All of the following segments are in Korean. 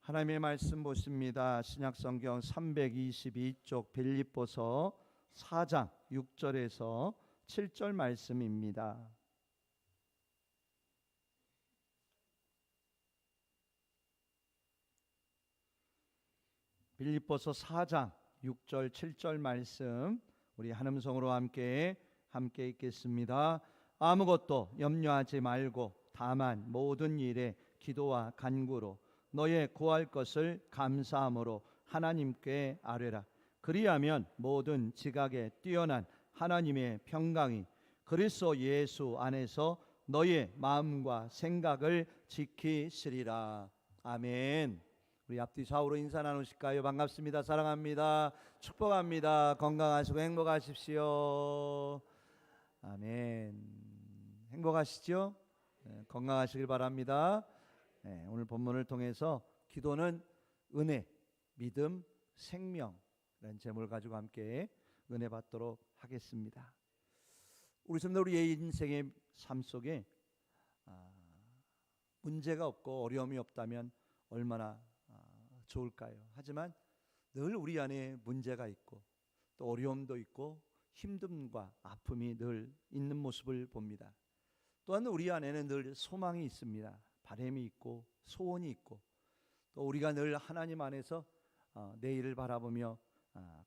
하나님의 말씀 보십니다. 신약성경 322쪽 빌립보서 4장 6절에서 7절 말씀입니다. 빌립보서 4장 6절 7절 말씀 우리 한음성으로 함께 읽겠습니다. 아무것도 염려하지 말고 다만 모든 일에 기도와 간구로 너의 구할 것을 감사함으로 하나님께 아뢰라. 그리하면 모든 지각에 뛰어난 하나님의 평강이 그리스도 예수 안에서 너의 마음과 생각을 지키시리라. 아멘. 우리 앞뒤 좌우로 인사 나누실까요? 반갑습니다. 사랑합니다. 축복합니다. 건강하시고 행복하십시오. 아멘. 행복하시죠? 건강하시길 바랍니다. 오늘 본문을 통해서 기도는 은혜, 믿음, 생명이라는 제목을 가지고 함께 은혜 받도록 하겠습니다. 우리 인생의 삶 속에 문제가 없고 어려움이 없다면 얼마나 좋을까요? 하지만 늘 우리 안에 문제가 있고 또 어려움도 있고 힘듦과 아픔이 늘 있는 모습을 봅니다. 또한 우리 안에는 늘 소망이 있습니다. 바람이 있고 소원이 있고 또 우리가 늘 하나님 안에서 내일을 바라보며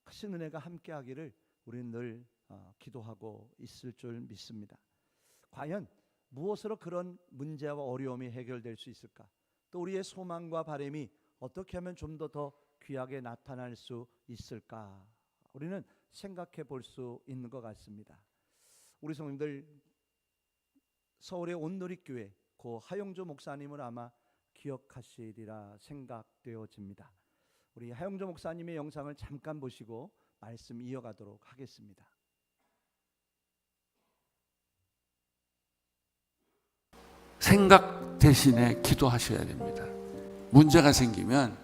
크신 은혜가 함께하기를 우리는 늘 기도하고 있을 줄 믿습니다. 과연 무엇으로 그런 문제와 어려움이 해결될 수 있을까? 또 우리의 소망과 바람이 어떻게 하면 좀 더 귀하게 나타날 수 있을까? 우리는 생각해 볼 수 있는 것 같습니다. 우리 성도님들 서울의 온누리교회 고 하용조 목사님을 아마 기억하시리라 생각되어집니다. 우리 하용조 목사님의 영상을 잠깐 보시고 말씀 이어가도록 하겠습니다. 생각 대신에 기도하셔야 됩니다. 문제가 생기면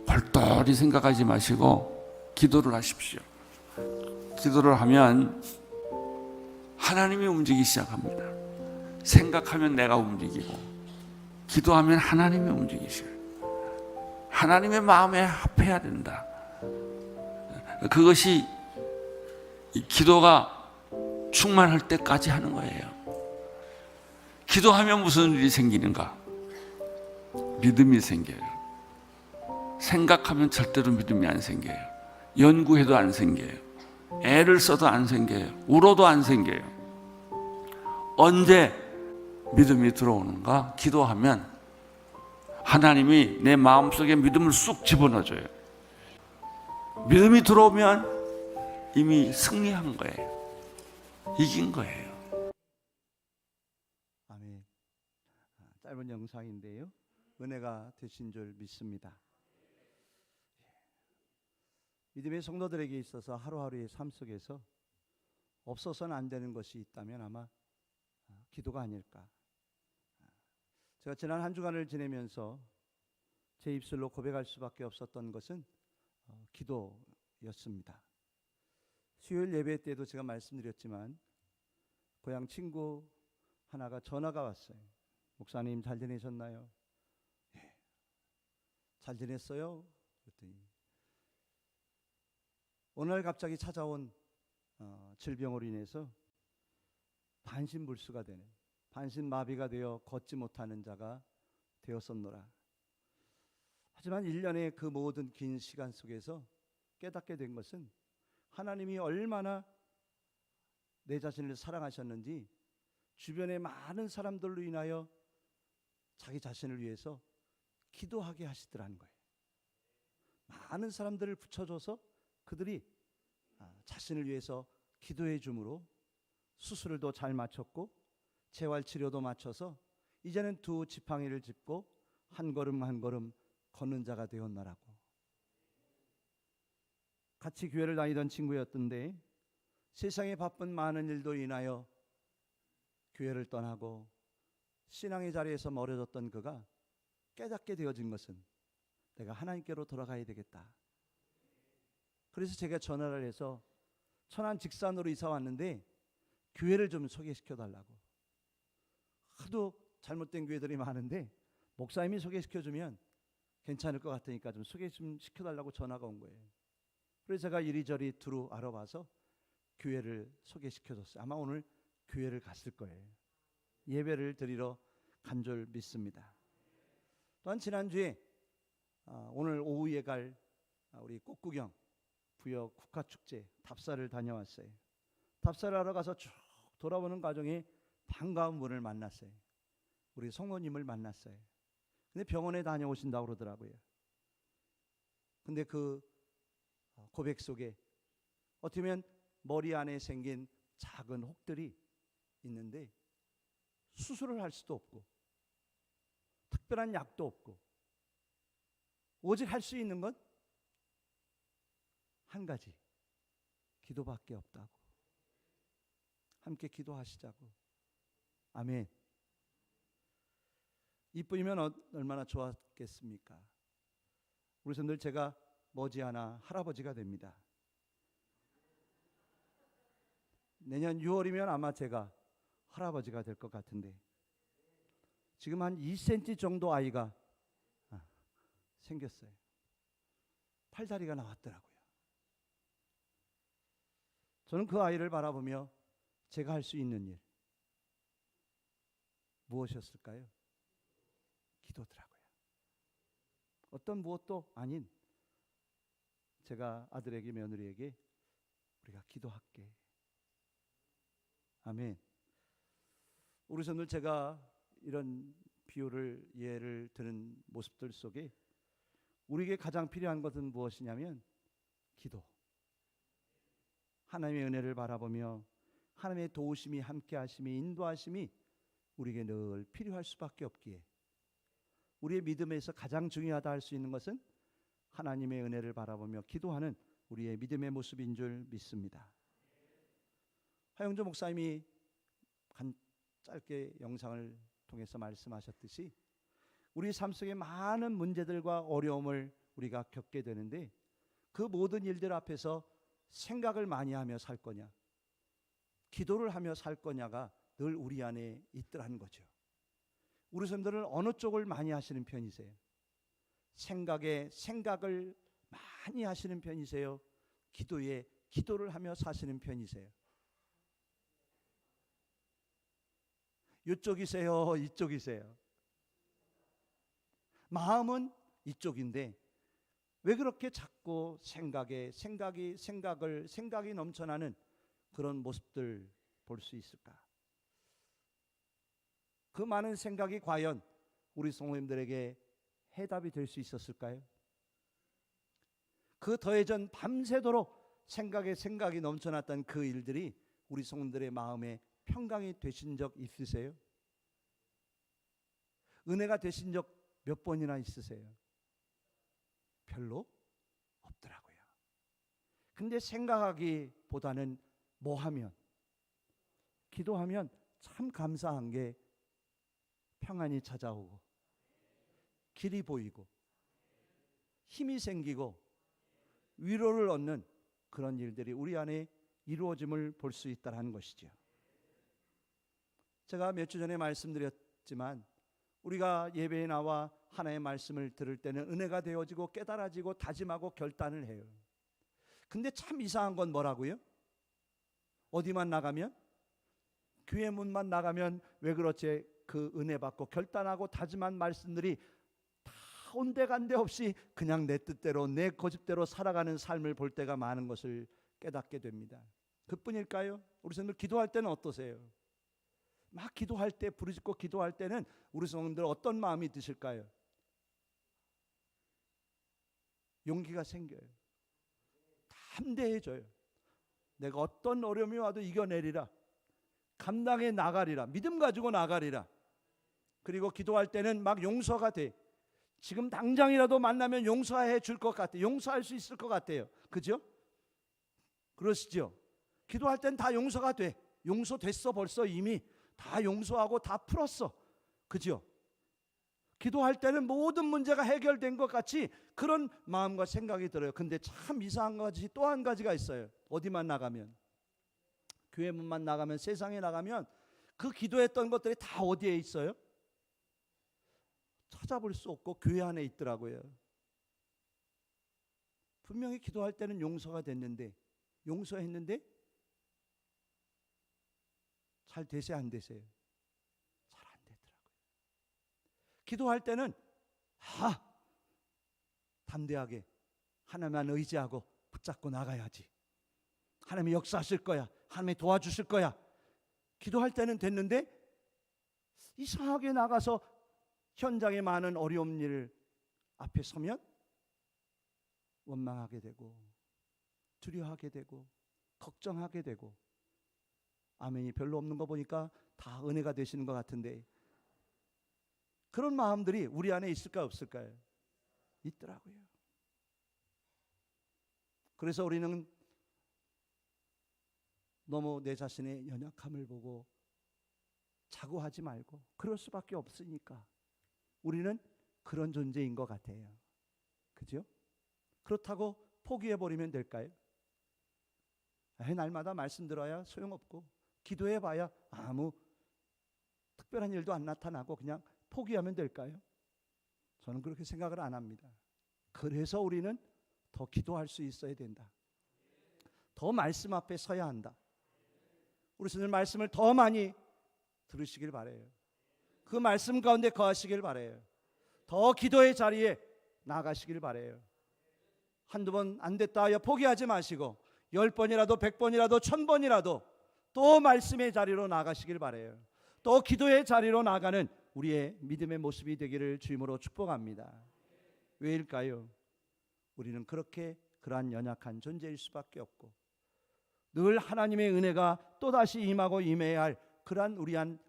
헐떡이 생각하지 마시고 기도를 하십시오. 기도를 하면 하나님이 움직이기 시작합니다. 생각하면 내가 움직이고 기도하면 하나님이 움직이셔요. 하나님의 마음에 합해야 된다. 그것이 기도가 충만할 때까지 하는 거예요. 기도하면 무슨 일이 생기는가? 믿음이 생겨요. 생각하면 절대로 믿음이 안 생겨요. 연구해도 안 생겨요. 애를 써도 안 생겨요. 울어도 안 생겨요. 언제 믿음이 들어오는가? 기도하면 하나님이 내 마음속에 믿음을 쑥 집어넣어줘요. 믿음이 들어오면 이미 승리한 거예요. 이긴 거예요. 아멘. 짧은 영상인데요. 은혜가 되신 줄 믿습니다. 믿음의 성도들에게 있어서 하루하루의 삶 속에서 없어서는 안 되는 것이 있다면 아마 기도가 아닐까. 제가 지난 한 주간을 지내면서 제 입술로 고백할 수밖에 없었던 것은 기도였습니다. 수요일 예배 때도 제가 말씀드렸지만 고향 친구 하나가 전화가 왔어요. 목사님 잘 지내셨나요? 예. 잘 지냈어요? 그랬더니 어느 날 갑자기 찾아온 질병으로 인해서 반신불수가 되는, 반신마비가 되어 걷지 못하는 자가 되었었노라. 하지만 1년의 그 모든 긴 시간 속에서 깨닫게 된 것은 하나님이 얼마나 내 자신을 사랑하셨는지 주변의 많은 사람들로 인하여 자기 자신을 위해서 기도하게 하시더라는 거예요. 많은 사람들을 붙여줘서 그들이 자신을 위해서 기도해 줌으로 수술을 더 잘 마쳤고 재활치료도 마쳐서 이제는 두 지팡이를 짚고 한 걸음 한 걸음 걷는 자가 되었나라고. 같이 교회를 다니던 친구였던데 세상에 바쁜 많은 일도 인하여 교회를 떠나고 신앙의 자리에서 멀어졌던 그가 깨닫게 되어진 것은 내가 하나님께로 돌아가야 되겠다. 그래서 제가 전화를 해서 천안 직산으로 이사 왔는데 교회를 좀 소개시켜 달라고. 하도 잘못된 교회들이 많은데 목사님이 소개시켜주면 괜찮을 것 같으니까 좀 소개 좀 시켜달라고 전화가 온 거예요. 그래서 제가 이리저리 두루 알아봐서 교회를 소개시켜줬어요. 아마 오늘 교회를 갔을 거예요. 예배를 드리러 간 줄 믿습니다. 또한 지난주에 오늘 오후에 갈 우리 꽃구경 부역 국가축제 답사를 다녀왔어요. 답사를 하러 가서 쭉 돌아오는 과정에 반가운 분을 만났어요. 우리 성모님을 만났어요. 근데 병원에 다녀오신다고 그러더라고요. 근데 그 고백 속에 어떻게 보면 머리 안에 생긴 작은 혹들이 있는데 수술을 할 수도 없고 특별한 약도 없고 오직 할 수 있는 건 한 가지, 기도밖에 없다고. 함께 기도하시자고. 아멘. 이뿐이면 얼마나 좋았겠습니까? 우리 손들 제가 머지않아 할아버지가 됩니다. 내년 6월이면 아마 제가 할아버지가 될 것 같은데 지금 한 2cm 정도 아이가 생겼어요. 팔다리가 나왔더라고요. 저는 그 아이를 바라보며 제가 할 수 있는 일 무엇이었을까요? 기도더라고요. 어떤 무엇도 아닌 제가 아들에게 며느리에게 우리가 기도할게. 아멘. 우리 손들 제가 이런 비유를 예를 드는 모습들 속에 우리에게 가장 필요한 것은 무엇이냐면 기도. 하나님의 은혜를 바라보며 하나님의 도우심이 함께하심이 인도하심이 우리에게 늘 필요할 수밖에 없기에 우리의 믿음에서 가장 중요하다 할 수 있는 것은 하나님의 은혜를 바라보며 기도하는 우리의 믿음의 모습인 줄 믿습니다. 하영조 목사님이 짧게 영상을 통해서 말씀하셨듯이 우리 삶 속에 많은 문제들과 어려움을 우리가 겪게 되는데 그 모든 일들 앞에서 생각을 많이 하며 살 거냐 기도를 하며 살 거냐가 늘 우리 안에 있더라는 거죠. 우리 선생님들은 어느 쪽을 많이 하시는 편이세요? 생각을 많이 하시는 편이세요? 기도를 하며 사시는 편이세요? 이쪽이세요? 이쪽이세요? 마음은 이쪽인데 왜 그렇게 자꾸 생각이 넘쳐나는 그런 모습들 볼 수 있을까? 그 많은 생각이 과연 우리 성도님들에게 해답이 될 수 있었을까요? 그 더해전 밤새도록 생각이 넘쳐났던 그 일들이 우리 성도들의 마음에 평강이 되신 적 있으세요? 은혜가 되신 적 몇 번이나 있으세요? 별로 없더라고요. 근데 생각하기보다는 뭐 하면? 기도하면 참 감사한 게 평안이 찾아오고 길이 보이고 힘이 생기고 위로를 얻는 그런 일들이 우리 안에 이루어짐을 볼 수 있다는 것이죠. 제가 몇 주 전에 말씀드렸지만 우리가 예배에 나와 하나님의 말씀을 들을 때는 은혜가 되어지고 깨달아지고 다짐하고 결단을 해요. 근데 참 이상한 건 뭐라고요? 어디만 나가면? 교회 문만 나가면 왜 그렇지? 그 은혜 받고 결단하고 다짐한 말씀들이 다 온데간데 없이 그냥 내 뜻대로 내 고집대로 살아가는 삶을 볼 때가 많은 것을 깨닫게 됩니다. 그뿐일까요? 우리 성도들 기도할 때는 어떠세요? 막 기도할 때 부르짖고 기도할 때는 우리 성도들 어떤 마음이 드실까요? 용기가 생겨요. 담대해져요. 내가 어떤 어려움이 와도 이겨내리라. 감당해 나가리라. 믿음 가지고 나가리라. 그리고 기도할 때는 막 용서가 돼. 지금 당장이라도 만나면 용서해 줄 것 같아요. 용서할 수 있을 것 같아요. 그죠? 그러시죠? 기도할 땐 다 용서가 돼. 용서됐어 벌써 이미. 다 용서하고 다 풀었어. 그죠? 기도할 때는 모든 문제가 해결된 것 같이 그런 마음과 생각이 들어요. 근데 참 이상한 것이 또 한 가지가 있어요. 어디만 나가면, 교회 문만 나가면, 세상에 나가면 그 기도했던 것들이 다 어디에 있어요? 찾아볼 수 없고 교회 안에 있더라고요. 분명히 기도할 때는 용서가 됐는데, 용서했는데 잘 되세요, 안 되세요? 잘 안 되더라고요. 기도할 때는 담대하게 하나님만 의지하고 붙잡고 나가야지. 하나님이 역사하실 거야. 하나님이 도와주실 거야. 기도할 때는 됐는데 이상하게 나가서 현장에 많은 어려운 일 앞에 서면 원망하게 되고 두려워하게 되고 걱정하게 되고, 아멘이 별로 없는 거 보니까 다 은혜가 되시는 것 같은데, 그런 마음들이 우리 안에 있을까요, 없을까요? 있더라고요. 그래서 우리는 너무 내 자신의 연약함을 보고 자고하지 말고, 그럴 수밖에 없으니까 우리는 그런 존재인 것 같아요. 그죠? 그렇다고 포기해버리면 될까요? 날마다 말씀 들어야 소용없고 기도해봐야 아무 특별한 일도 안 나타나고 그냥 포기하면 될까요? 저는 그렇게 생각을 안 합니다. 그래서 우리는 더 기도할 수 있어야 된다. 더 말씀 앞에 서야 한다. 우리 선생님 말씀을 더 많이 들으시길 바라요. 그 말씀 가운데 거하시길 바라요. 더 기도의 자리에 나가시길 바라요. 한두 번 안 됐다 하여 포기하지 마시고 10번이라도 100번이라도 1000번이라도 또 말씀의 자리로 나가시길 바라요. 또 기도의 자리로 나가는 우리의 믿음의 모습이 되기를 주임으로 축복합니다. 왜일까요? 우리는 그렇게 그러한 연약한 존재일 수밖에 없고, 늘 하나님의 은혜가 또다시 임하고 임해야 할 그러한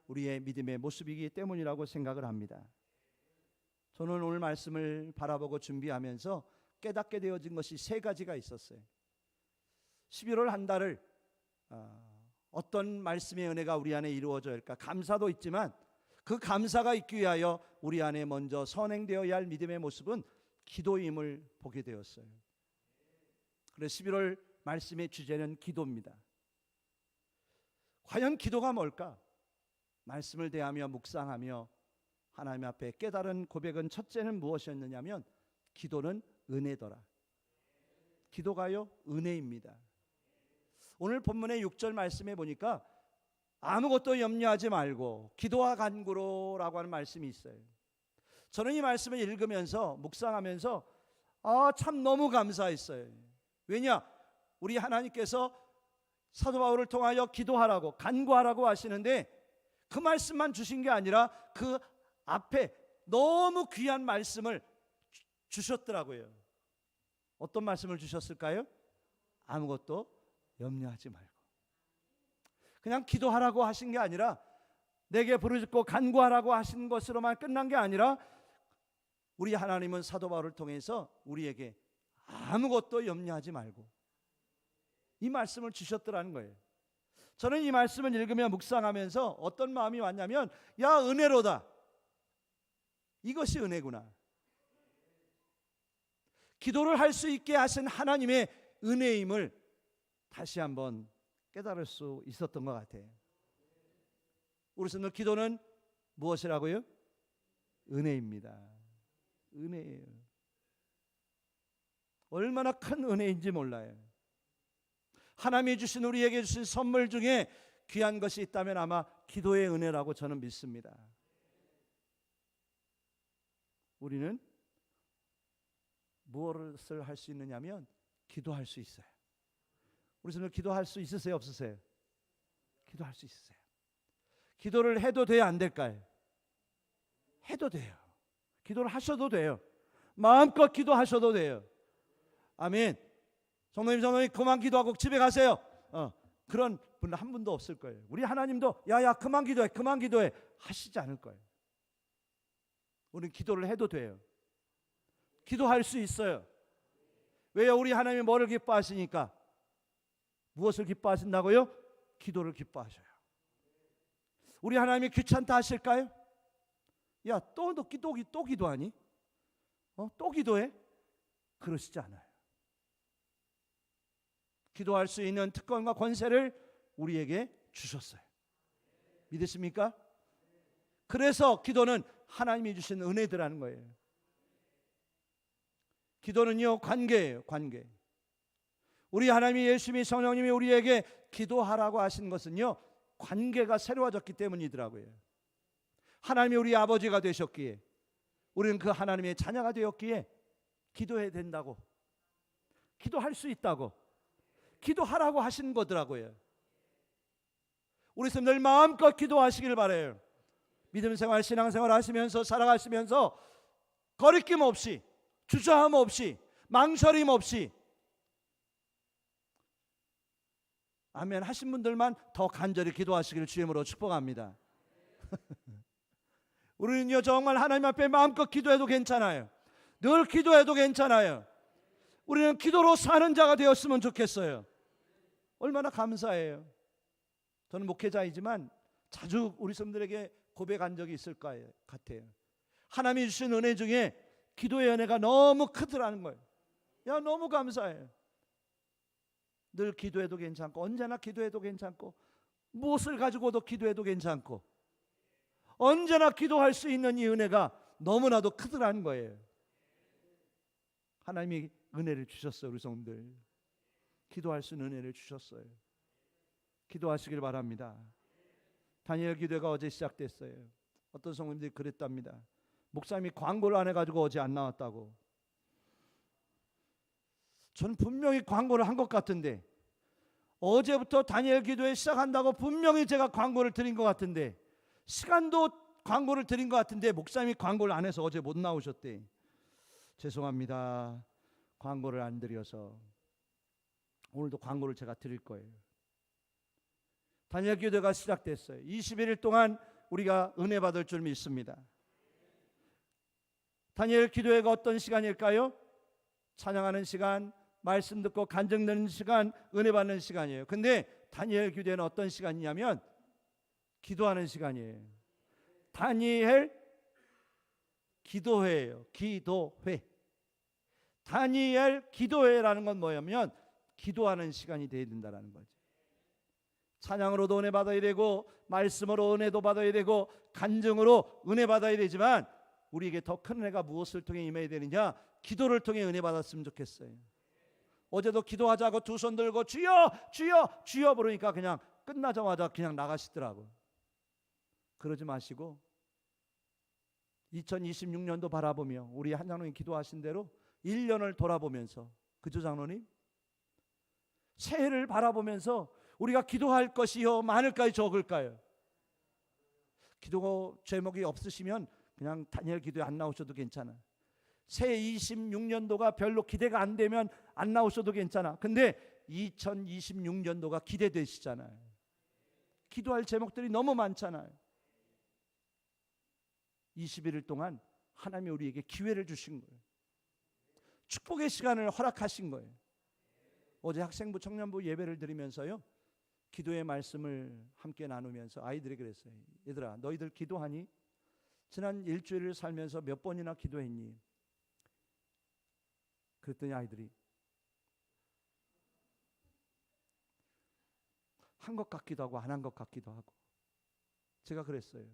우리의 믿음의 모습이기 때문이라고 생각을 합니다. 저는 오늘 말씀을 바라보고 준비하면서 깨닫게 되어진 것이 3가지가 있었어요. 11월 한 달을 어떤 말씀의 은혜가 우리 안에 이루어져야 할까? 감사도 있지만 그 감사가 있기 위하여 우리 안에 먼저 선행되어야 할 믿음의 모습은 기도임을 보게 되었어요. 그래서 11월 말씀의 주제는 기도입니다. 과연 기도가 뭘까? 말씀을 대하며 묵상하며 하나님 앞에 깨달은 고백은, 첫째는 무엇이었느냐면 기도는 은혜더라. 기도가요, 은혜입니다. 오늘 본문의 6절 말씀에 보니까 아무것도 염려하지 말고 기도와 간구로라고 하는 말씀이 있어요. 저는 이 말씀을 읽으면서 묵상하면서 참 너무 감사했어요. 왜냐? 우리 하나님께서 사도 바울을 통하여 기도하라고 간구하라고 하시는데 그 말씀만 주신 게 아니라 그 앞에 너무 귀한 말씀을 주셨더라고요. 어떤 말씀을 주셨을까요? 아무것도 염려하지 말고. 그냥 기도하라고 하신 게 아니라, 내게 부르짖고 간구하라고 하신 것으로만 끝난 게 아니라, 우리 하나님은 사도 바울을 통해서 우리에게 아무것도 염려하지 말고 이 말씀을 주셨더라는 거예요. 저는 이 말씀을 읽으며 묵상하면서 어떤 마음이 왔냐면, 야, 은혜로다. 이것이 은혜구나. 기도를 할 수 있게 하신 하나님의 은혜임을 다시 한번 깨달을 수 있었던 것 같아요. 우리 선생님, 기도는 무엇이라고요? 은혜입니다. 은혜예요. 얼마나 큰 은혜인지 몰라요. 하나님이 주신, 우리에게 주신 선물 중에 귀한 것이 있다면 아마 기도의 은혜라고 저는 믿습니다. 우리는 무엇을 할 수 있느냐면 기도할 수 있어요. 우리 선생님, 기도할 수 있으세요, 없으세요? 기도할 수 있으세요. 기도를 해도 돼요, 안 될까요? 해도 돼요. 기도를 하셔도 돼요. 마음껏 기도하셔도 돼요. 아멘. 성도님 그만 기도하고 집에 가세요. 그런 분 한 분도 없을 거예요. 우리 하나님도 야야 그만 기도해 하시지 않을 거예요. 우리는 기도를 해도 돼요. 기도할 수 있어요. 왜요? 우리 하나님이 뭐를 기뻐하시니까. 무엇을 기뻐하신다고요? 기도를 기뻐하셔요. 우리 하나님이 귀찮다 하실까요? 야, 또 기도하니? 또 기도해? 그러시지 않아요. 기도할 수 있는 특권과 권세를 우리에게 주셨어요. 믿으십니까? 그래서 기도는 하나님이 주신 은혜들하는 거예요. 기도는요, 관계예요. 관계. 우리 하나님이, 예수님이, 성령님이 우리에게 기도하라고 하신 것은요, 관계가 새로워졌기 때문이더라고요. 하나님이 우리 아버지가 되셨기에, 우리는 그 하나님의 자녀가 되었기에 기도해야 된다고, 기도할 수 있다고, 기도하라고 하신 거더라고요. 우리 성도들 마음껏 기도하시길 바라요. 믿음 생활, 신앙 생활 하시면서 살아가시면서 거리낌 없이, 주저함 없이, 망설임 없이, 아멘 하신 분들만 더 간절히 기도하시기를 주님으로 축복합니다. 우리는요, 정말 하나님 앞에 마음껏 기도해도 괜찮아요. 늘 기도해도 괜찮아요. 우리는 기도로 사는 자가 되었으면 좋겠어요. 얼마나 감사해요. 저는 목회자이지만 자주 우리 성도들에게 고백한 적이 있을 것 같아요. 하나님이 주신 은혜 중에 기도의 은혜가 너무 크더라는 거예요. 야, 너무 감사해요. 늘 기도해도 괜찮고, 언제나 기도해도 괜찮고, 무엇을 가지고도 기도해도 괜찮고, 언제나 기도할 수 있는 이 은혜가 너무나도 크더라는 거예요. 하나님이 은혜를 주셨어요. 우리 성도들 기도할 수 있는 은혜를 주셨어요. 기도하시길 바랍니다. 다니엘 기도회가 어제 시작됐어요. 어떤 성도님들이 그랬답니다. 목사님이 광고를 안 해가지고 어제 안 나왔다고. 저는 분명히 광고를 한 것 같은데, 어제부터 다니엘 기도회 시작한다고 분명히 제가 광고를 드린 것 같은데, 시간도 광고를 드린 것 같은데 목사님이 광고를 안 해서 어제 못 나오셨대. 죄송합니다. 광고를 안 드려서. 오늘도 광고를 제가 드릴 거예요. 다니엘 기도회가 시작됐어요. 21일 동안 우리가 은혜 받을 줄 믿습니다. 다니엘 기도회가 어떤 시간일까요? 찬양하는 시간, 말씀 듣고 간증되는 시간, 은혜 받는 시간이에요. 근데 다니엘 기도회는 어떤 시간이냐면 기도하는 시간이에요. 다니엘 기도회예요. 기도회. 다니엘 기도회라는 건 뭐냐면 기도하는 시간이 되어야 된다는 거죠. 찬양으로도 은혜 받아야 되고, 말씀으로 은혜도 받아야 되고, 간증으로 은혜 받아야 되지만, 우리에게 더 큰 은혜가 무엇을 통해 임해야 되느냐? 기도를 통해 은혜 받았으면 좋겠어요. 어제도 기도하자고 두 손 들고 주여 주여 주여 부르니까 그냥 끝나자마자 그냥 나가시더라고. 그러지 마시고 2026년도 바라보며 우리 한 장로님 기도하신 대로 1년을 돌아보면서, 그죠 장로님? 새해를 바라보면서 우리가 기도할 것이요 많을까요 적을까요? 기도 제목이 없으시면 그냥 다니엘 기도에 안 나오셔도 괜찮아. 새해 26년도가 별로 기대가 안 되면 안 나오셔도 괜찮아. 근데 2026년도가 기대되시잖아요. 기도할 제목들이 너무 많잖아요. 21일 동안 하나님이 우리에게 기회를 주신 거예요. 축복의 시간을 허락하신 거예요. 어제 학생부 청년부 예배를 드리면서요, 기도의 말씀을 함께 나누면서 아이들이 그랬어요. 얘들아, 너희들 기도하니? 지난 일주일을 살면서 몇 번이나 기도했니? 그랬더니 아이들이 한 것 같기도 하고 안 한 것 같기도 하고. 제가 그랬어요.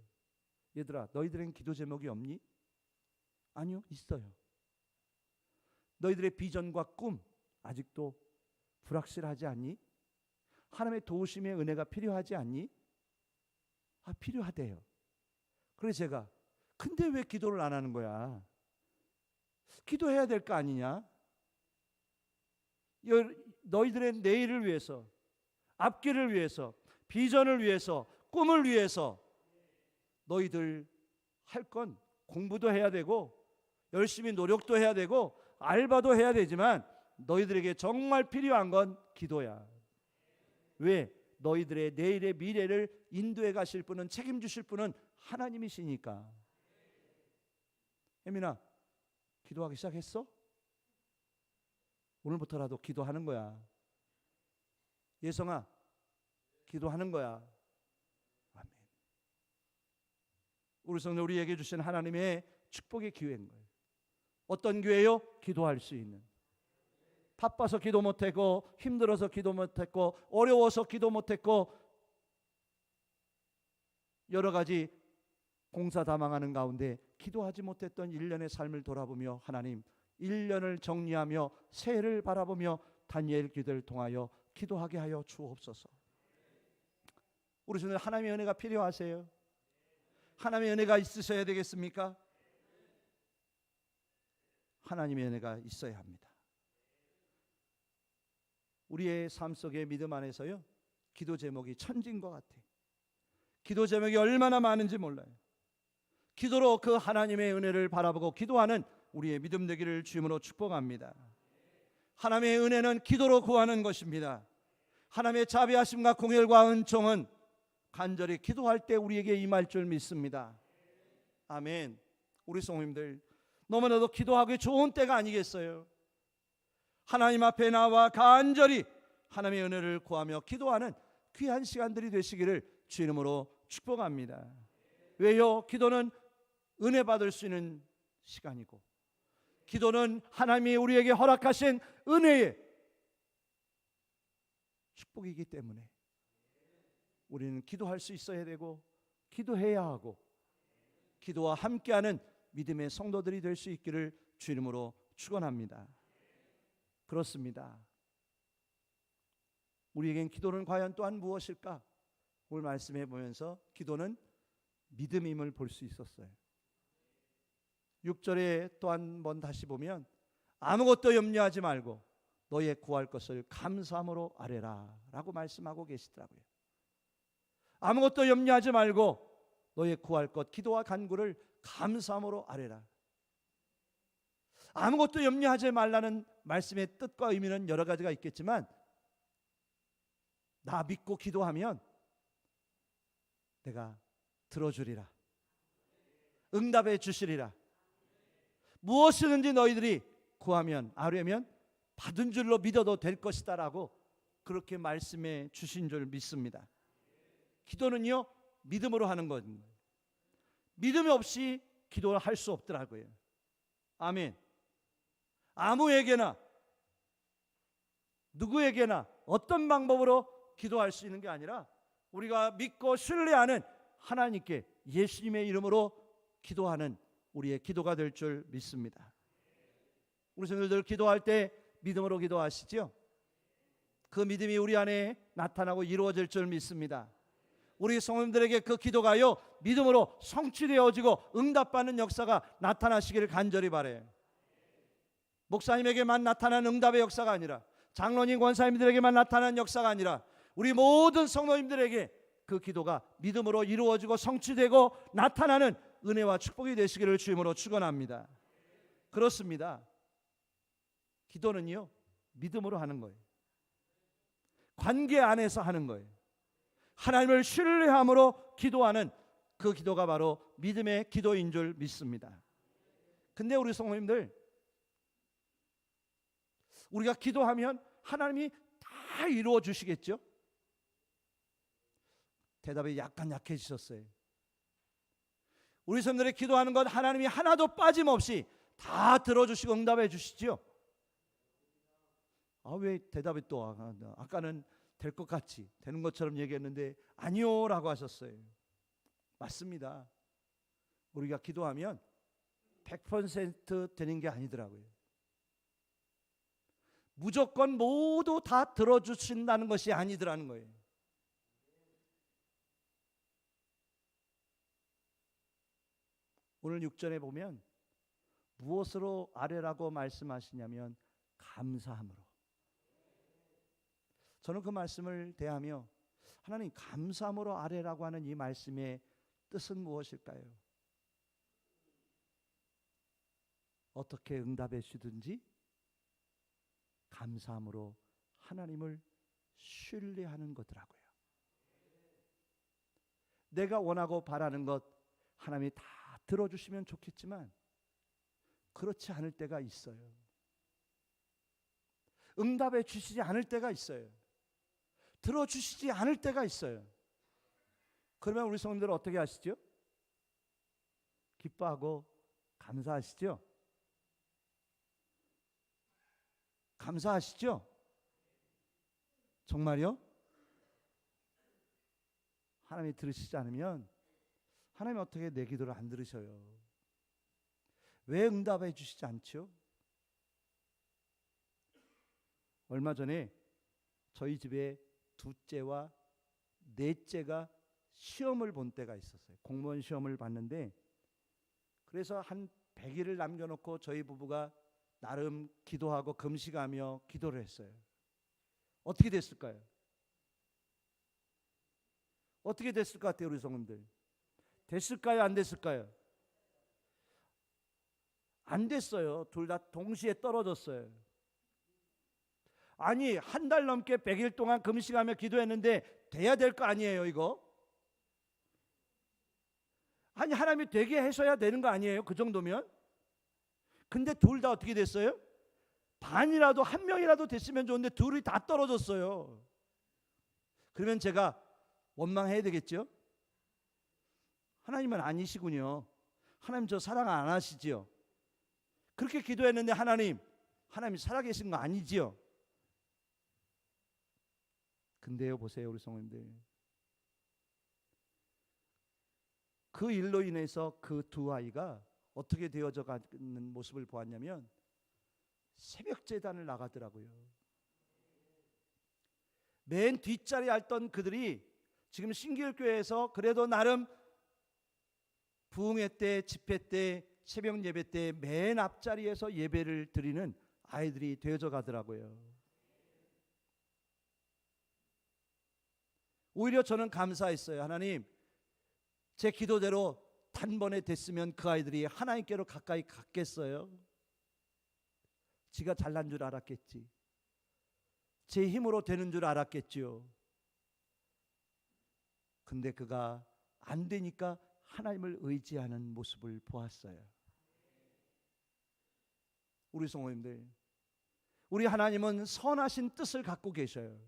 얘들아, 너희들은 기도 제목이 없니? 아니요, 있어요. 너희들의 비전과 꿈 아직도 불확실하지 않니? 하나님의 도우심의 은혜가 필요하지 않니? 아, 필요하대요. 그래서 제가, 근데 왜 기도를 안 하는 거야? 기도해야 될 거 아니냐? 너희들의 내일을 위해서, 앞길을 위해서, 비전을 위해서, 꿈을 위해서 너희들 할 건 공부도 해야 되고 열심히 노력도 해야 되고 알바도 해야 되지만 너희들에게 정말 필요한 건 기도야. 왜? 너희들의 내일의 미래를 인도해 가실 분은, 책임지실 분은 하나님이시니까. 혜민아, 기도하기 시작했어? 오늘부터라도 기도하는 거야. 예성아, 기도하는 거야. 아멘. 우리 성도 우리에게 주신 하나님의 축복의 기회인 거예요. 어떤 기회요? 기도할 수 있는. 바빠서 기도 못했고, 힘들어서 기도 못했고, 어려워서 기도 못했고, 여러 가지 공사 다 망하는 가운데 기도하지 못했던 1년의 삶을 돌아보며 하나님 1년을 정리하며 새해를 바라보며 다니엘 기도를 통하여 기도하게 하여 주옵소서. 우리 주님, 하나님의 은혜가 필요하세요? 하나님의 은혜가 있으셔야 되겠습니까? 하나님의 은혜가 있어야 합니다. 우리의 삶 속의 믿음 안에서요, 기도 제목이 천지인 것 같아요. 기도 제목이 얼마나 많은지 몰라요. 기도로 그 하나님의 은혜를 바라보고 기도하는 우리의 믿음 되기를 주님으로 축복합니다. 하나님의 은혜는 기도로 구하는 것입니다. 하나님의 자비하심과 공혈과 은총은 간절히 기도할 때 우리에게 임할 줄 믿습니다. 아멘. 우리 성도님들, 너무나도 기도하기 좋은 때가 아니겠어요? 하나님 앞에 나와 간절히 하나님의 은혜를 구하며 기도하는 귀한 시간들이 되시기를 주 이름으로 축복합니다. 왜요? 기도는 은혜 받을 수 있는 시간이고, 기도는 하나님이 우리에게 허락하신 은혜의 축복이기 때문에 우리는 기도할 수 있어야 되고 기도해야 하고 기도와 함께하는 믿음의 성도들이 될 수 있기를 주 이름으로 축원합니다. 그렇습니다. 우리에겐 기도는 과연 또한 무엇일까? 오늘 말씀해 보면서 기도는 믿음임을 볼 수 있었어요. 6절에 또 한 번 다시 보면 아무것도 염려하지 말고 너의 구할 것을 감사함으로 아뢰라 라고 말씀하고 계시더라고요. 아무것도 염려하지 말고 너의 구할 것, 기도와 간구를 감사함으로 아뢰라. 아무것도 염려하지 말라는 말씀의 뜻과 의미는 여러 가지가 있겠지만, 나 믿고 기도하면 내가 들어주리라, 응답해 주시리라, 무엇이든지 너희들이 구하면 아뢰면 받은 줄로 믿어도 될 것이다 라고 그렇게 말씀해 주신 줄 믿습니다. 기도는요, 믿음으로 하는 겁니다. 믿음이 없이 기도를 할 수 없더라고요. 아멘. 아무에게나 누구에게나 어떤 방법으로 기도할 수 있는 게 아니라 우리가 믿고 신뢰하는 하나님께 예수님의 이름으로 기도하는 우리의 기도가 될 줄 믿습니다. 우리 성도들 기도할 때 믿음으로 기도하시죠? 그 믿음이 우리 안에 나타나고 이루어질 줄 믿습니다. 우리 성도들에게 그 기도가요, 믿음으로 성취되어지고 응답받는 역사가 나타나시기를 간절히 바라요. 목사님에게만 나타나는 응답의 역사가 아니라, 장로님, 권사님들에게만 나타나는 역사가 아니라 우리 모든 성도님들에게 그 기도가 믿음으로 이루어지고 성취되고 나타나는 은혜와 축복이 되시기를 주님으로 축원합니다. 그렇습니다. 기도는요, 믿음으로 하는 거예요. 관계 안에서 하는 거예요. 하나님을 신뢰함으로 기도하는 그 기도가 바로 믿음의 기도인 줄 믿습니다. 근데 우리 성도님들, 우리가 기도하면 하나님이 다 이루어 주시겠죠? 대답이 약간 약해지셨어요. 우리 성도들의 기도하는 것 하나님이 하나도 빠짐없이 다 들어주시고 응답해 주시죠? 왜 대답이 또 아까는 될 것 같이 되는 것처럼 얘기했는데 아니요 라고 하셨어요. 맞습니다. 우리가 기도하면 100% 되는 게 아니더라고요. 무조건 모두 다 들어주신다는 것이 아니더라는 거예요. 오늘 6절에 보면 무엇으로 아뢰라고 말씀하시냐면 감사함으로. 저는 그 말씀을 대하며 하나님, 감사함으로 아뢰라고 하는 이 말씀의 뜻은 무엇일까요? 어떻게 응답해 주든지 감사함으로 하나님을 신뢰하는 거더라고요. 내가 원하고 바라는 것 하나님이 다 들어주시면 좋겠지만 그렇지 않을 때가 있어요. 응답해 주시지 않을 때가 있어요. 들어주시지 않을 때가 있어요. 그러면 우리 성도들은 어떻게 하시죠? 기뻐하고 감사하시죠? 감사하시죠? 정말요? 하나님이 들으시지 않으면 하나님 어떻게 내 기도를 안 들으셔요? 왜 응답해 주시지 않죠? 얼마 전에 저희 집에 둘째와 넷째가 시험을 본 때가 있었어요. 공무원 시험을 봤는데, 그래서 한 100일을 남겨놓고 저희 부부가 나름 기도하고 금식하며 기도를 했어요. 어떻게 됐을까요? 어떻게 됐을 것 같아요, 우리 성도들? 됐을까요? 안 됐을까요? 안 됐어요. 둘 다 동시에 떨어졌어요. 아니, 한 달 넘게 100일 동안 금식하며 기도했는데 돼야 될 거 아니에요, 이거? 아니, 하나님이 되게 하셔야 되는 거 아니에요, 그 정도면? 근데 둘 다 어떻게 됐어요? 반이라도, 한 명이라도 됐으면 좋은데 둘이 다 떨어졌어요. 그러면 제가 원망해야 되겠죠? 하나님은 아니시군요. 하나님 저 사랑 안 하시지요? 그렇게 기도했는데 하나님 살아계신 거 아니지요? 근데요, 보세요, 우리 성도님들. 그 일로 인해서 그 두 아이가 어떻게 되어져 가는 모습을 보았냐면 새벽 제단을 나가더라고요. 맨 뒷자리에 앉던 그들이 지금 신길교회에서 그래도 나름 부흥회 때, 집회 때, 새벽 예배 때 맨 앞자리에서 예배를 드리는 아이들이 되어져 가더라고요. 오히려 저는 감사했어요. 하나님, 제 기도대로 단번에 됐으면 그 아이들이 하나님께로 가까이 갔겠어요? 지가 잘난 줄 알았겠지. 제 힘으로 되는 줄 알았겠지요. 근데 그가 안 되니까 하나님을 의지하는 모습을 보았어요. 우리 성도님들, 우리 하나님은 선하신 뜻을 갖고 계셔요.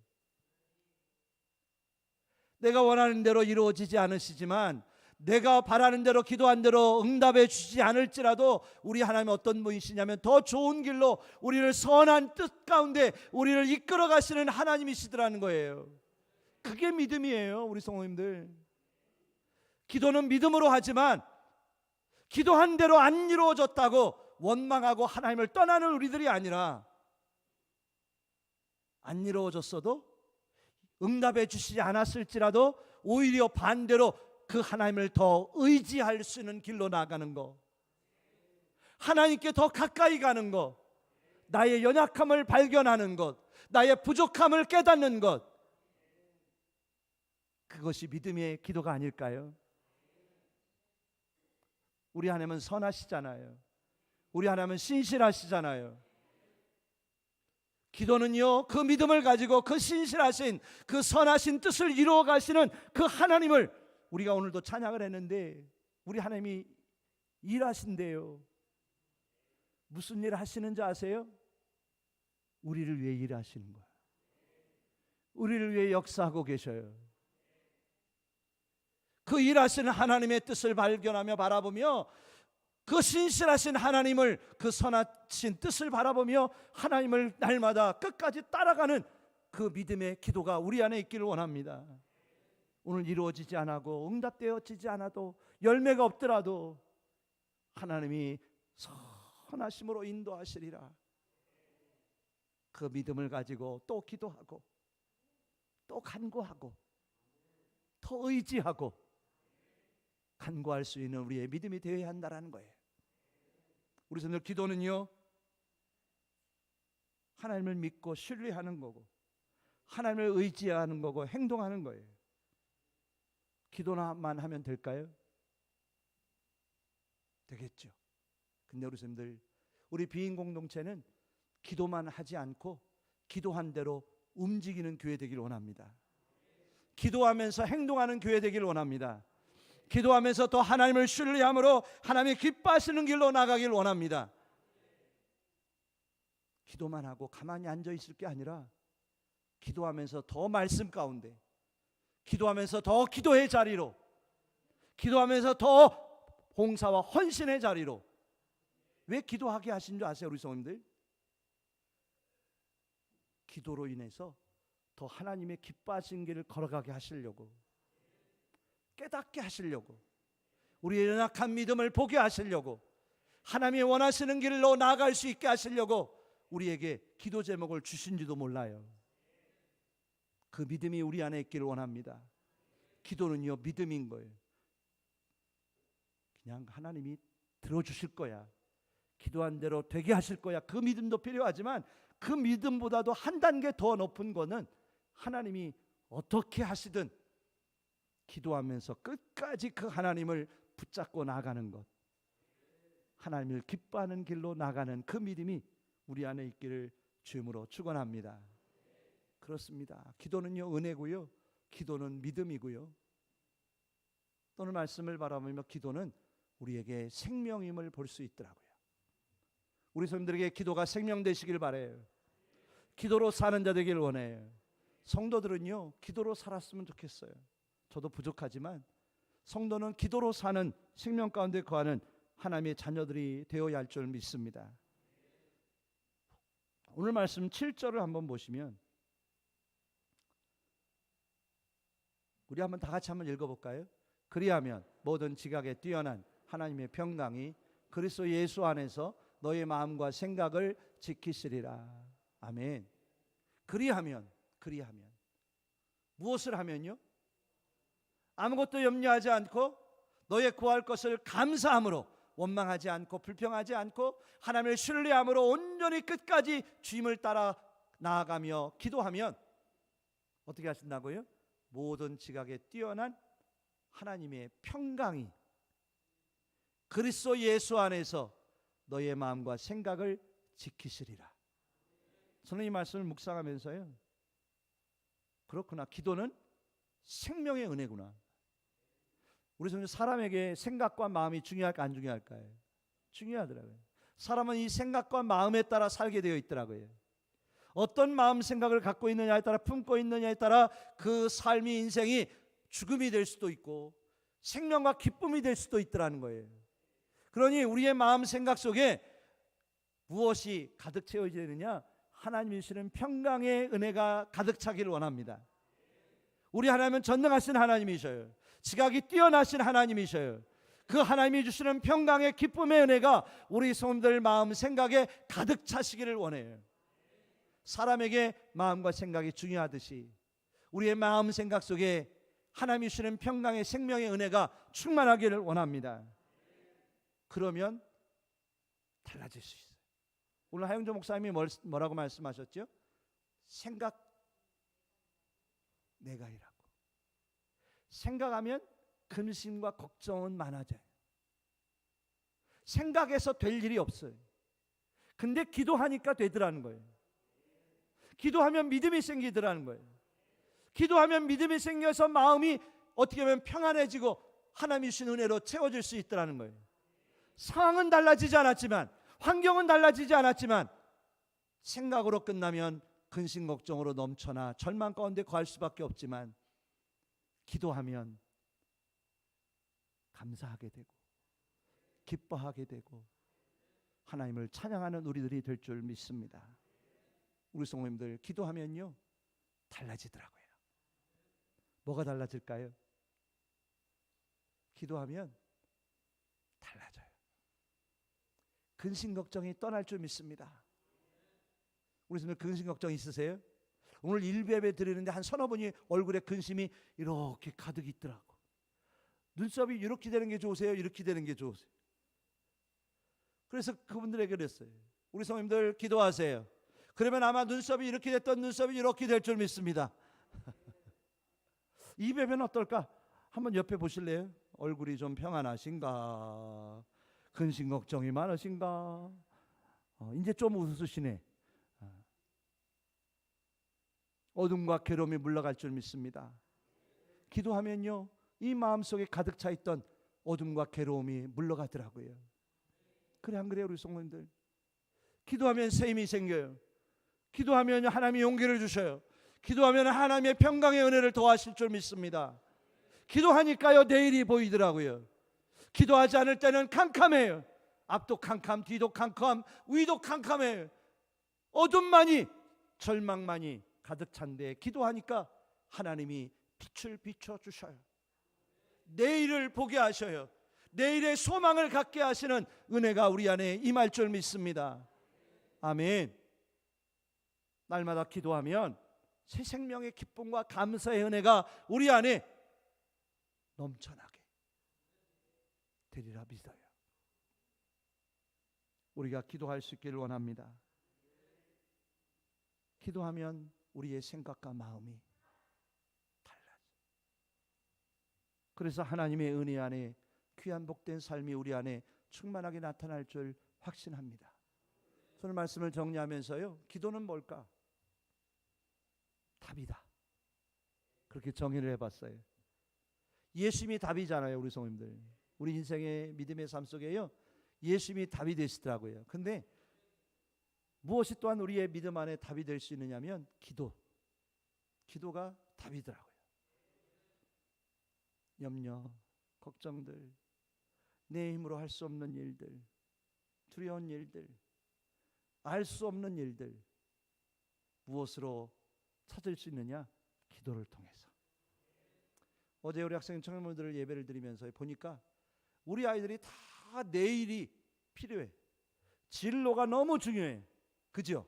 내가 원하는 대로 이루어지지 않으시지만, 내가 바라는 대로 기도한 대로 응답해 주시지 않을지라도 우리 하나님은 어떤 분이시냐면 더 좋은 길로 우리를 선한 뜻 가운데 우리를 이끌어 가시는 하나님이시더라는 거예요. 그게 믿음이에요, 우리 성도님들. 기도는 믿음으로 하지만 기도한 대로 안 이루어졌다고 원망하고 하나님을 떠나는 우리들이 아니라, 안 이루어졌어도 응답해 주시지 않았을지라도 오히려 반대로 그 하나님을 더 의지할 수 있는 길로 나가는 것, 하나님께 더 가까이 가는 것, 나의 연약함을 발견하는 것, 나의 부족함을 깨닫는 것, 그것이 믿음의 기도가 아닐까요? 우리 하나님은 선하시잖아요. 우리 하나님은 신실하시잖아요. 기도는요, 그 믿음을 가지고 그 신실하신, 그 선하신 뜻을 이루어 가시는 그 하나님을, 우리가 오늘도 찬양을 했는데 우리 하나님이 일하신대요. 무슨 일 하시는지 아세요? 우리를 위해 일하시는 거예요. 우리를 위해 역사하고 계셔요. 그 일하시는 하나님의 뜻을 발견하며 바라보며, 그 신실하신 하나님을, 그 선하신 뜻을 바라보며 하나님을 날마다 끝까지 따라가는 그 믿음의 기도가 우리 안에 있기를 원합니다. 오늘 이루어지지 않아도, 응답되어지지 않아도, 열매가 없더라도 하나님이 선하심으로 인도하시리라. 그 믿음을 가지고 또 기도하고, 또 간구하고, 더 의지하고 간구할 수 있는 우리의 믿음이 되어야 한다는 거예요. 우리 성도들, 기도는요, 하나님을 믿고 신뢰하는 거고, 하나님을 의지하는 거고, 행동하는 거예요. 기도만 하면 될까요? 되겠죠. 근데 우리 성도들, 우리 비인 공동체는 기도만 하지 않고 기도한 대로 움직이는 교회 되기를 원합니다. 기도하면서 행동하는 교회 되기를 원합니다. 기도하면서 더 하나님을 신뢰함으로 하나님이 기뻐하시는 길로 나가길 원합니다. 기도만 하고 가만히 앉아 있을 게 아니라, 기도하면서 더 말씀 가운데, 기도하면서 더 기도의 자리로, 기도하면서 더 봉사와 헌신의 자리로. 왜 기도하게 하신 줄 아세요, 우리 성도님들? 기도로 인해서 더 하나님의 기뻐하신 길을 걸어가게 하시려고, 깨닫게 하시려고, 우리의 연약한 믿음을 보게 하시려고, 하나님이 원하시는 길로 나아갈 수 있게 하시려고 우리에게 기도 제목을 주신지도 몰라요. 그 믿음이 우리 안에 있기를 원합니다. 기도는요, 믿음인 거예요. 그냥 하나님이 들어주실 거야, 기도한 대로 되게 하실 거야, 그 믿음도 필요하지만 그 믿음보다도 한 단계 더 높은 거는 하나님이 어떻게 하시든 기도하면서 끝까지 그 하나님을 붙잡고 나가는 것, 하나님을 기뻐하는 길로 나가는 그 믿음이 우리 안에 있기를 주님으로 축원합니다. 그렇습니다. 기도는요, 은혜고요, 기도는 믿음이고요, 오늘 말씀을 바라보며 기도는 우리에게 생명임을 볼 수 있더라고요. 우리 성도들에게 기도가 생명 되시길 바라요. 기도로 사는 자 되길 원해요. 성도들은요, 기도로 살았으면 좋겠어요. 저도 부족하지만 성도는 기도로 사는, 생명 가운데 거하는 하나님의 자녀들이 되어야 할 줄 믿습니다. 오늘 말씀 7절을 한번 보시면, 우리 한번 다 같이 한번 읽어볼까요? 그리하면 모든 지각에 뛰어난 하나님의 평강이 그리스도 예수 안에서 너의 마음과 생각을 지키시리라. 아멘. 그리하면 무엇을 하면요? 아무것도 염려하지 않고 너의 구할 것을 감사함으로, 원망하지 않고 불평하지 않고 하나님을 신뢰함으로 온전히 끝까지 주님을 따라 나아가며 기도하면 어떻게 하신다고요? 모든 지각에 뛰어난 하나님의 평강이 그리스도 예수 안에서 너의 마음과 생각을 지키시리라. 저는 이 말씀을 묵상하면서요, 그렇구나, 기도는 생명의 은혜구나. 우리 사람에게 생각과 마음이 중요할까 안 중요할까요? 중요하더라고요. 사람은 이 생각과 마음에 따라 살게 되어 있더라고요. 어떤 마음 생각을 갖고 있느냐에 따라, 품고 있느냐에 따라 그 삶이, 인생이 죽음이 될 수도 있고 생명과 기쁨이 될 수도 있더라는 거예요. 그러니 우리의 마음 생각 속에 무엇이 가득 채워져야 되느냐? 하나님이 주시는 평강의 은혜가 가득 차기를 원합니다. 우리 하나님은 전능하신 하나님이셔요. 지각이 뛰어나신 하나님이셔요. 그 하나님이 주시는 평강의 기쁨의 은혜가 우리 성도들 마음 생각에 가득 차시기를 원해요. 사람에게 마음과 생각이 중요하듯이 우리의 마음 생각 속에 하나님이 주시는 평강의 생명의 은혜가 충만하기를 원합니다. 그러면 달라질 수 있어요. 오늘 하영조 목사님이 뭐라고 말씀하셨죠? 생각 내가 이라고. 생각하면 근심과 걱정은 많아져요. 생각해서 될 일이 없어요. 근데 기도하니까 되더라는 거예요. 기도하면 믿음이 생기더라는 거예요. 기도하면 믿음이 생겨서 마음이 어떻게 보면 평안해지고 하나님이 주신 은혜로 채워질 수 있더라는 거예요. 상황은 달라지지 않았지만, 환경은 달라지지 않았지만 생각으로 끝나면 근심 걱정으로 넘쳐나 절망 가운데 거할 수밖에 없지만, 기도하면 감사하게 되고 기뻐하게 되고 하나님을 찬양하는 우리들이 될 줄 믿습니다. 우리 성도님들, 기도하면요 달라지더라고요. 뭐가 달라질까요? 기도하면 달라져요. 근심 걱정이 떠날 줄 믿습니다. 우리 성도님들 근심 걱정 있으세요? 오늘 일배배 드리는데 한 서너 분이 얼굴에 근심이 이렇게 가득 있더라고. 눈썹이 이렇게 되는 게 좋으세요? 이렇게 되는 게 좋으세요? 그래서 그분들에게 그랬어요. 우리 성도님들 기도하세요. 그러면 아마 눈썹이 이렇게 됐던 눈썹이 이렇게 될 줄 믿습니다. 이 배배는 어떨까? 한번 옆에 보실래요? 얼굴이 좀 평안하신가? 근심 걱정이 많으신가? 이제 좀 웃으시네. 어둠과 괴로움이 물러갈 줄 믿습니다. 기도하면요 이 마음속에 가득 차 있던 어둠과 괴로움이 물러가더라고요. 그래 안 그래요 우리 성도님들? 기도하면 새 힘이 생겨요. 기도하면 하나님이 용기를 주셔요. 기도하면 하나님의 평강의 은혜를 더하실 줄 믿습니다. 기도하니까요 내일이 보이더라고요. 기도하지 않을 때는 캄캄해요. 앞도 캄캄, 뒤도 캄캄, 위도 캄캄해요. 어둠만이, 절망만이 가득 찬데 기도하니까 하나님이 빛을 비춰주셔요. 내일을 보게 하셔요. 내일의 소망을 갖게 하시는 은혜가 우리 안에 임할 줄 믿습니다. 아멘. 날마다 기도하면 새 생명의 기쁨과 감사의 은혜가 우리 안에 넘쳐나게 되리라 믿어요. 우리가 기도할 수 있기를 원합니다. 기도하면 우리의 생각과 마음이 달라져. 그래서 하나님의 은혜 안에 귀한 복된 삶이 우리 안에 충만하게 나타날 줄 확신합니다. 오늘 말씀을 정리하면서요, 기도는 뭘까? 답이다. 그렇게 정의를 해봤어요. 예수님이 답이잖아요. 우리 성도님들, 우리 인생의 믿음의 삶 속에요, 예수님이 답이 되시더라고요. 근데 무엇이 또한 우리의 믿음 안에 답이 될 수 있느냐면 기도가 답이더라고요. 염려, 걱정들, 내 힘으로 할 수 없는 일들, 두려운 일들, 알 수 없는 일들, 무엇으로 찾을 수 있느냐? 기도를 통해서. 어제 우리 학생 청년분들 예배를 드리면서 보니까 우리 아이들이 다 내일이 필요해. 진로가 너무 중요해. 그죠?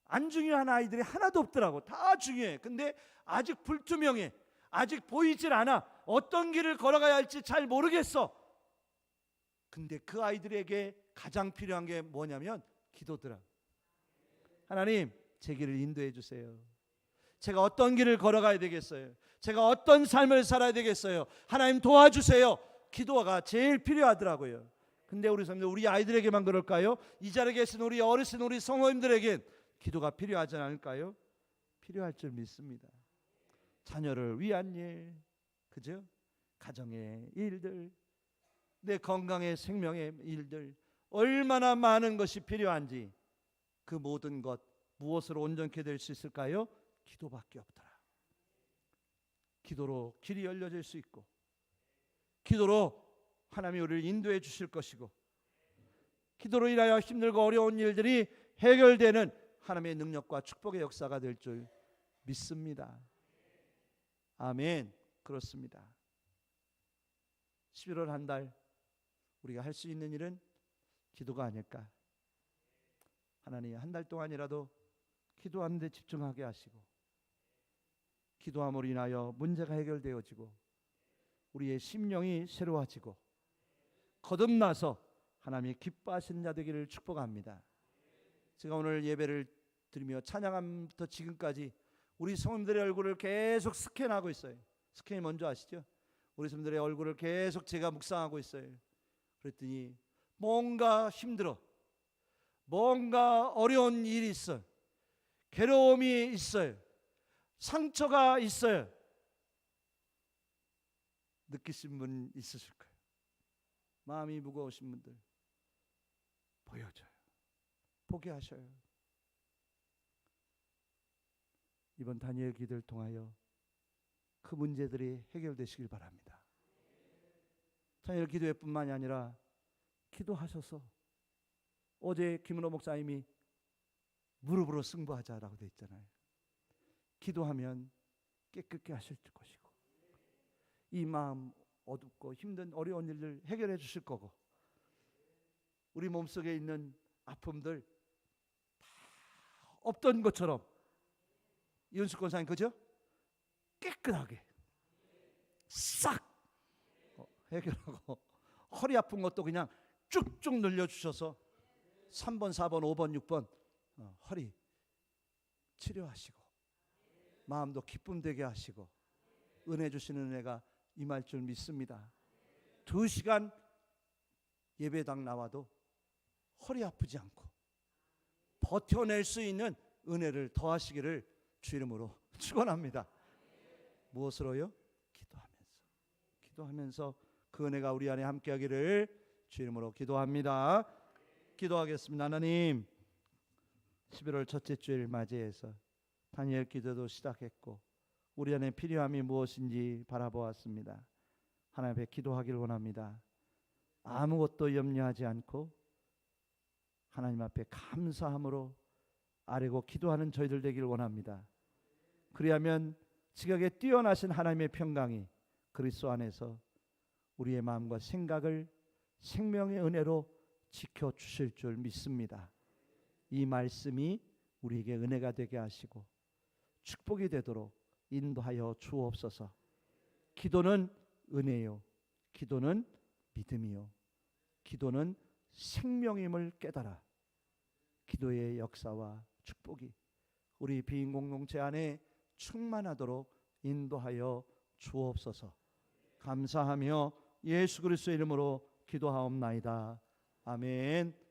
안 중요한 아이들이 하나도 없더라고. 다 중요해. 근데 아직 불투명해. 아직 보이질 않아. 어떤 길을 걸어가야 할지 잘 모르겠어. 근데 그 아이들에게 가장 필요한 게 뭐냐면 기도더라. 하나님, 제 길을 인도해 주세요. 제가 어떤 길을 걸어가야 되겠어요? 제가 어떤 삶을 살아야 되겠어요? 하나님 도와주세요. 기도가 제일 필요하더라고요. 근데 우리 성도들, 우리 아이들에게만 그럴까요? 이 자리에 계신 우리 어르신, 우리 성도님들에겐 기도가 필요하지 않을까요? 필요할 줄 믿습니다. 자녀를 위한 일, 그죠? 가정의 일들, 내 건강의 생명의 일들, 얼마나 많은 것이 필요한지 그 모든 것 무엇으로 온전케 될 수 있을까요? 기도밖에 없더라. 기도로 길이 열려질 수 있고, 기도로 하나님이 우리를 인도해 주실 것이고, 기도로 인하여 힘들고 어려운 일들이 해결되는 하나님의 능력과 축복의 역사가 될 줄 믿습니다. 아멘. 그렇습니다. 11월 한 달 우리가 할 수 있는 일은 기도가 아닐까. 하나님, 한 달 동안이라도 기도하는 데 집중하게 하시고, 기도함으로 인하여 문제가 해결되어지고 우리의 심령이 새로워지고 거듭나서 하나님이 기뻐하시는 자 되기를 축복합니다. 제가 오늘 예배를 드리며 찬양함부터 지금까지 우리 성도들의 얼굴을 계속 스캔하고 있어요. 스캔이 뭔지 아시죠? 우리 성도들의 얼굴을 계속 제가 묵상하고 있어요. 그랬더니 뭔가 힘들어, 뭔가 어려운 일이 있어요. 괴로움이 있어요. 상처가 있어요. 느끼신 분 있으실 거예요. 마음이 무거우신 분들 보여줘요. 보게 하셔요. 이번 다니엘 기도를 통하여 그 문제들이 해결되시길 바랍니다. 다니엘 기도회뿐만이 아니라 기도하셔서, 어제 김은호 목사님이 무릎으로 승부하자라고 되어 있잖아요. 기도하면 깨끗게 하실 것이고, 이 마음 어둡고 힘든 어려운 일들 해결해 주실 거고, 우리 몸속에 있는 아픔들 다 없던 것처럼, 이은숙 권사님 그죠? 깨끗하게 싹 해결하고, 허리 아픈 것도 그냥 쭉쭉 늘려주셔서 3번, 4번, 5번, 6번 허리 치료하시고, 마음도 기쁨 되게 하시고, 은혜 주시는 은혜가 임할 줄 믿습니다. 2시간 예배당 나와도 허리 아프지 않고 버텨낼 수 있는 은혜를 더하시기를 주 이름으로 축원합니다. 무엇으로요? 기도하면서 그 은혜가 우리 안에 함께하기를 주 이름으로 기도합니다. 기도하겠습니다. 하나님, 11월 첫째 주일 맞이해서 다니엘 기도도 시작했고 우리 안에 필요함이 무엇인지 바라보았습니다. 하나님 앞에 기도하기를 원합니다. 아무것도 염려하지 않고 하나님 앞에 감사함으로 아뢰고 기도하는 저희들 되기를 원합니다. 그리하면 지각에 뛰어나신 하나님의 평강이 그리스도 안에서 우리의 마음과 생각을 생명의 은혜로 지켜주실 줄 믿습니다. 이 말씀이 우리에게 은혜가 되게 하시고 축복이 되도록 인도하여 주옵소서. 기도는 은혜요, 기도는 믿음이요, 기도는 생명임을 깨달아 기도의 역사와 축복이 우리 비인 공동체 안에 충만하도록 인도하여 주옵소서. 감사하며 예수 그리스도의 이름으로 기도하옵나이다. 아멘.